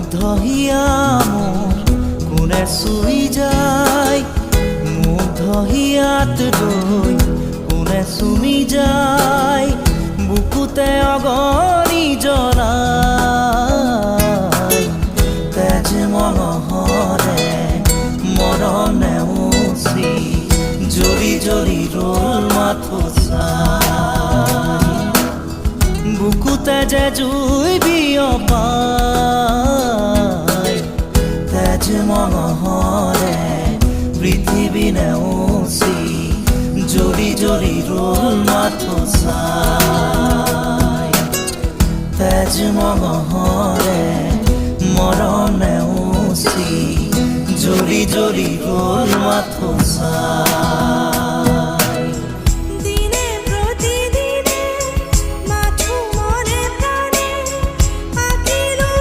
মুগ্ধহিয়া মোৰ কোনে চুই যায়, মুগ্ধহিয়াত লৈ কোনে চুমি যায়, বুকুতে অগণি জ্বলাই। তেজ মঙহৰে মৰম নেওচি জ্বলি জ্বলি ৰল মাথো চাই, বুকুতে যে জুই বিয়পাই। তেজ মঙহৰে পৃথিৱী নেওচি জ্বলি জ্বলি ৰল মাথো চাই। তেজ মঙহৰে মৰম নেওচি জ্বলি জ্বলি ৰল মাথো চাই।